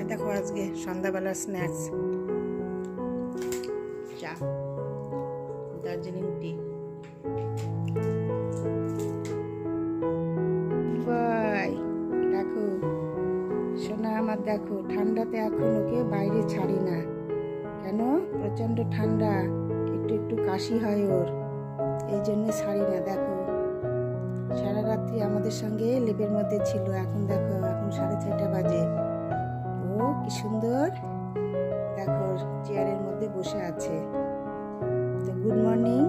দেখো আজকে সন্ধ্যাবেলার স্ন্যাক্স চা, দার্জিলিং টি। বাই দেখো সোনা আমার, দেখো ঠান্ডাতে এখন ওকে বাইরে ছাড়ি না। কেন? প্রচন্ড ঠান্ডা, একটু একটু কাশি হয় ওর, এই জন্য ছাড়ি না। দেখো সারা রাত্রি আমাদের সঙ্গে লেপের মধ্যে ছিল। এখন দেখো, এখন 6:30 বাজে। ও কি সুন্দর দেখো চেয়ারের মধ্যে বসে আছে। তো গুড মর্নিং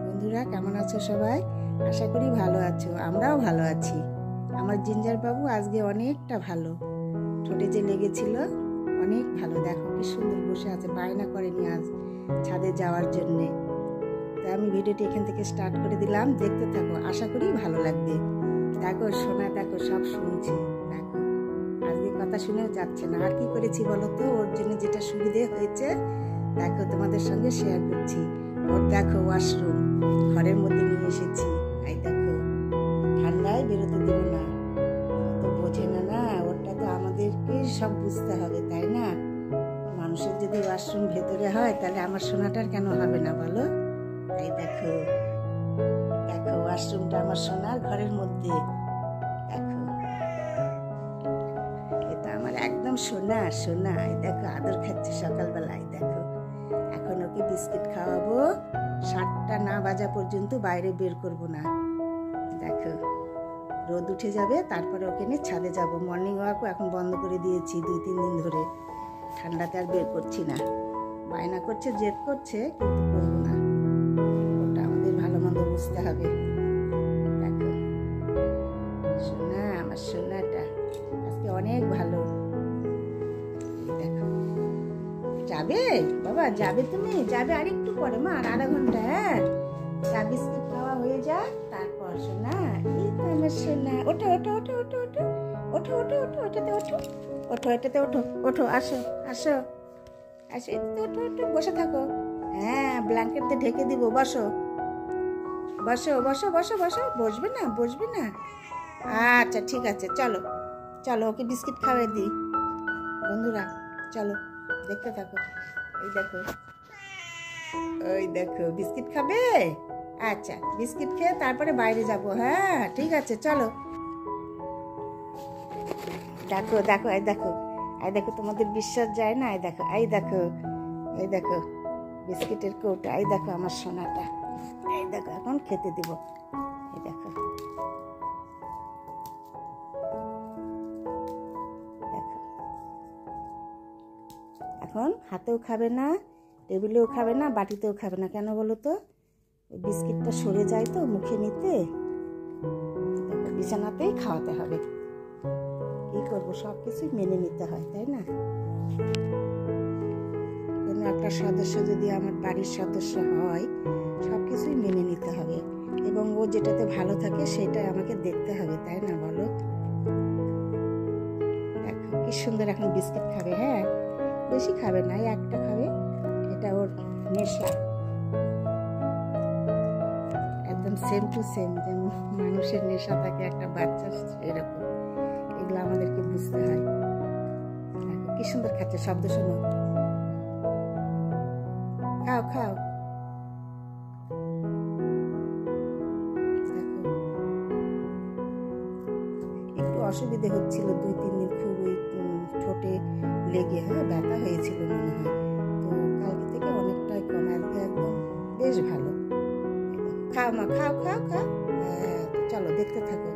বন্ধুরা, কেমন আছো সবাই? আশা করি ভালো আছো, আমরাও ভালো আছি। আমার জিঞ্জার বাবু আজকে অনেকটা ভালো, ঠোঁটে যে লেগেছিল অনেক ভালো। দেখো কি সুন্দর বসে আছে, বায়না করেনি আজ ছাদে যাওয়ার জন্যে। তো আমি ভিডিওটি এখান থেকে স্টার্ট করে দিলাম, দেখতে থাকো, আশা করি ভালো লাগবে। দেখো সোনা, দেখো সব শুনছে। দেখো আজকে কথা শুনেও যাচ্ছে না। আর কি করেছি বলো তো, ওর জন্য যেটা সুবিধে হয়েছে দেখো তোমাদের সঙ্গে শেয়ার করছি। ওর দেখো ওয়াশরুম ঘরের মধ্যে নিয়ে এসেছি। এই দেখো ঠান্ডায় বেরোতে দেবো না, তো বোঝে না। না ওরটা তো আমাদেরকে সব বুঝতে হবে, তাই না? মানুষের যদি ওয়াশরুম ভেতরে হয় তাহলে আমার সোনাটার কেন হবে না বলো? এই দেখো, দেখো ওয়াশরুমটা আমার সোনার ঘরের মধ্যে। দেখো এটা আমার একদম সোনা সোনা। এই দেখো আদর খাচ্ছে সকালবেলায়। দেখো এখন ওকে বিস্কিট খাওয়াবো, 7টা না বাজা পর্যন্ত বাইরে বের করব না। দেখো রোদ উঠে যাবে, তারপরে ওকে নিয়ে ছাদে যাব। মর্নিং ওয়াকও এখন বন্ধ করে দিয়েছি 2-3 দিন ধরে। ঠান্ডাতে আর বের করছি না। বায়না করছে, জেদ করছে, কিন্তু করবো না। ওটা আমাদের ভালো মন্দ বুঝতে হবে। দেখো সোনা, আমার সোনাটা আজকে অনেক ভালো। দেখো যাবে বাবা, যাবে তুমি? যাবে আর একটু পরে, মা আর আধা ঘন্টা। হ্যাঁ চা বিস্কিট খাওয়া হয়ে যাক, তারপর সোনা। এই তো আমার সোনা। ওঠো ওঠো ওঠো ওঠো ওঠো ওঠো ওঠো ওঠো, ওটাতে ওঠো, ওঠো এটাতে ওঠো, ওঠো আসো আসো আসো, এটাতে ওঠো ওঠো, বসে থাকো। হ্যাঁ ব্ল্যাঙ্কেট দিয়ে ঢেকে দিব, বসো বসো বসো বসো বসো। বসবে না, বসবে না? আচ্ছা ঠিক আছে, চলো চলো ওকে বিস্কিট খাওয়াই দিই। বন্ধুরা চলো দেখতে থাকো। এই দেখো, ওই দেখো বিস্কিট খাবে। আচ্ছা বিস্কিট খেয়ে তারপরে বাইরে যাব। হ্যাঁ ঠিক আছে চলো। দেখো দেখো এই দেখো, এই দেখো তোমাদের বিশ্বাস যায় না? এই দেখো, এই দেখো, এই দেখো বিস্কিটের কৌটা। এই দেখো আমার সোনাটা। এই দেখো এখন খেতে দিব। এই দেখো, দেখো এখন হাতেও খাবে না, টেবিলেও খাবে না, বাটিতেও খাবে না। কেন বলো তো? বিস্কিটটা সরে যায় তো মুখে নিতে। বিছানাতেই খাওয়াতে হবে। কি করবো, সব কিছুই মেনে নিতে হয়, তাই না? কোনো একটা সদস্য যদি আমার বাড়ির সদস্য হয়, সব কিছুই মেনে নিতে হবে, এবং ও যেটাতে ভালো থাকে সেটাই আমাকে দেখতে হবে, তাই না বলো? দেখো কি সুন্দর এখন বিস্কিট খাবে। হ্যাঁ বেশি খাবে না, এই একটা খাবে, এটা ওর নেশা। একদম সেম টু সেম, যে মানুষের নেশা থাকে একটা বাচ্চার, এরকম। এগুলো আমাদেরকে বুঝতে হয়। কি সুন্দর খাচ্ছে, শব্দ শোনো। খাও খাও। দেখো একটু অসুবিধে হচ্ছিল 2-3 দিন, খুব ওই ঠোঁটে লেগে, হ্যাঁ ব্যথা হয়েছিল মনে হয়। তো কালকে থেকে অনেকটাই কম, আজকে একদম বেশ ভালো। খাও মা, খাও খাও খাও। হ্যাঁ চলো দেখতে থাকো।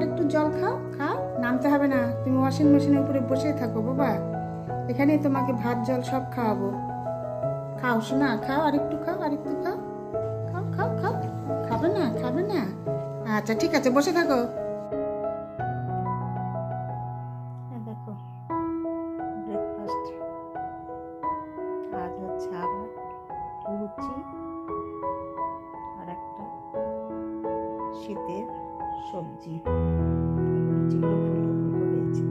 একটু জল খাও, খাও, নামতে হবে না। তুমি ওয়াশিং মেশিনের উপরে বসে থাকো বাবা, এখানেই তোমাকে ভাত জল সব খাওয়াবো। খাও শোনা, খাও, আরেকটু খাও, আরেকটু খাও, খাও খাও খাও। খাবে না, খাবে না? আচ্ছা ঠিক আছে, বসে থাকো। দেখো ব্রেকফাস্ট আজ হচ্ছে আবার লুচি আর একটা শীতের সবজি। লুচিগুলো ফুলকো ফুলকো হয়েছে।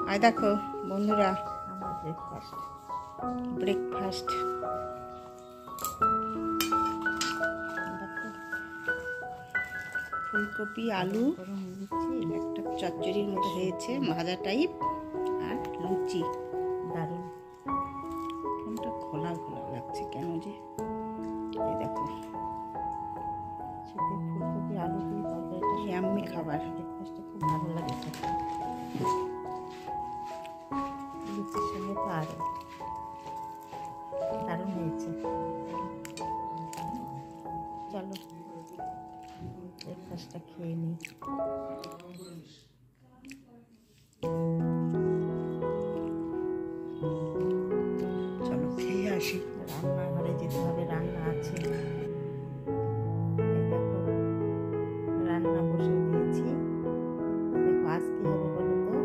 আর দেখো বন্ধুরা আমার ব্রেকফাস্ট ফুলকপি আলু একটা চচ্চড়ির মতো হয়েছে, ভাজা টাইপ, আর লুচি। দারুণ। কোনটা খোলা খোলা লাগছে কেন যে? এই দেখো শীতে ফুলকপি আলু দিয়ে তরকারিটা ইয়াম্মি খাবার। ব্রেকফাস্টটা খুব ভালো লাগে খেতে। লুচির সঙ্গে তো আরও দারুণ হয়েছে। চলো ব্রেকফাস্টটা খেয়ে নিই। চলো খেয়ে আসি। রান্নাঘরে যেতে হবে, রান্না আছে। এই দেখো রান্না বসে দিয়েছি। দেখো আজ কি হবে বলো তো?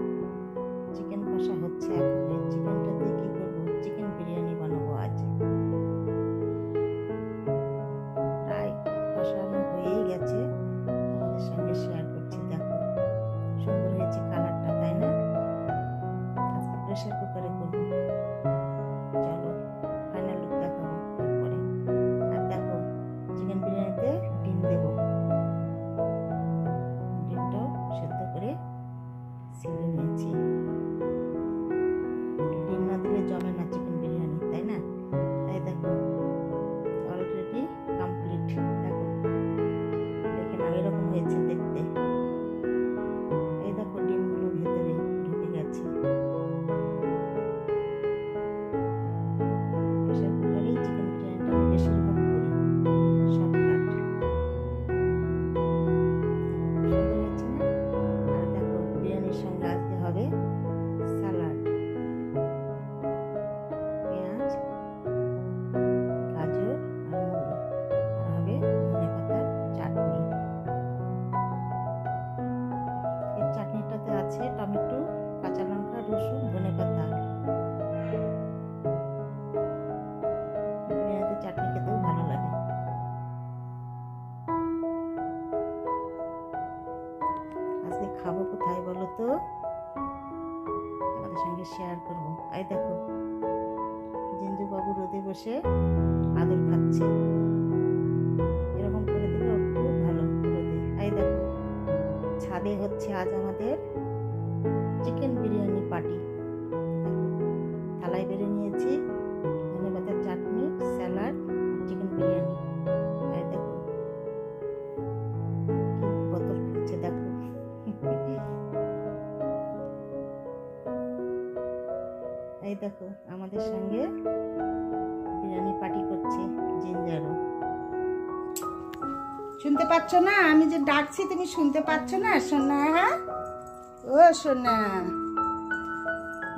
চিকেন কষা হচ্ছে এখন। এই চিকেনটা দিয়ে কি করবো? চিকেন বিরিয়ানি বানাবো আজ। প্রায় কষানো হয়েই গেছে, তোমাদের সঙ্গে শেয়ার করছি। দেখো সুন্দর হয়েছে কালারটা, তাই না? আজকে প্রেসার কুকারে করবো। চলো ফাইনাল লুক দেখাবো তারপরে। আর দেখো চিকেন বিরিয়ানিতে ডিম দেবো। ডিমটাও সেদ্ধ করে ছিলে নিয়েছি। ডিম না দিলে জমে না চিকেন বিরিয়ানি, তাই না? তাই দেখো অলরেডি কমপ্লিট। দেখো দেখে না এরকম হয়েছে দেখতে। এই দেখো ডিমগুলো ভেতরে ঢুকে গেছে। প্রেসার কুকারেই চিকেন বিরিয়ানিটা আমি বেশিরভাগ করি, শর্টকাট। সুন্দর হয়েছে না? আর দেখো বিরিয়ানির সঙ্গে আজকে হবে স্যালাড, পেঁয়াজ, গাজর আর মূলো, আর হবে ধনেপাতার চাটনি। এই চাটনিটাতে আছে টমেটো, কাঁচা লঙ্কা, রসুন, ধনেপাতা। বিরিয়ানিতে চাটনি খেতেও ভালো লাগে। আজকে খাবো কোথায় বলো তো? তোমাদের সঙ্গে শেয়ার করবো। এই দেখো জিঞ্জু বাবু রোদে বসে আদর খাচ্ছে। এরকম করে দিলে ওর খুব ভালো রোদে। এই দেখো ছাদে হচ্ছে আজ আমাদের চিকেন বিরিয়ানি পার্টি। দেখো থালায় বেড়ে নিয়েছি ধনেপাতার চাটনি, স্যালাড, চিকেন বিরিয়ানি। এই দেখো কি বোতল খুলছে দেখো। এই দেখো আমাদের সঙ্গে বিরিয়ানি পার্টি করছে জিঞ্জারও। শুনতে পাচ্ছ না? আমি যে ডাকছি তুমি শুনতে পাচ্ছ না সোনা? ও সোনা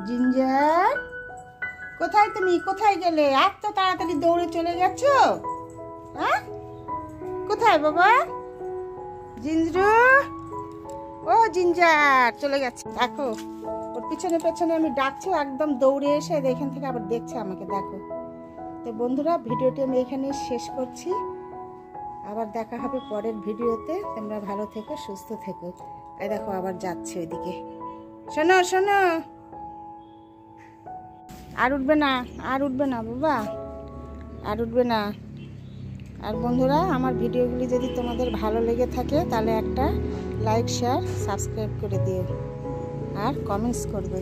জিঞ্জার, কোথায় তুমি? কোথায় গেলে? এত তাড়াতাড়ি দৌড়ে চলে গেছো? হ্যাঁ কোথায় বাবা? জিঞ্জরু, ও জিঞ্জার চলে গেছে। দেখো ওর পিছনে পেছনে আমি ডাকছি, একদম দৌড়ে এসে এখান থেকে আবার দেখছে আমাকে। দেখো তো বন্ধুরা, ভিডিওটি আমি এখানে শেষ করছি। আবার দেখা হবে পরের ভিডিওতে। তোমরা ভালো থেকো, সুস্থ থেকো। এই দেখো আবার যাচ্ছে ওইদিকে। শোনো শোনো, আর উঠবে না, আর উঠবে না বাবা, আর উঠবে না। আর বন্ধুরা, আমার ভিডিওগুলি যদি তোমাদের ভালো লেগে থাকে তাহলে একটা লাইক, শেয়ার, সাবস্ক্রাইব করে দিও আর কমেন্টস করবে।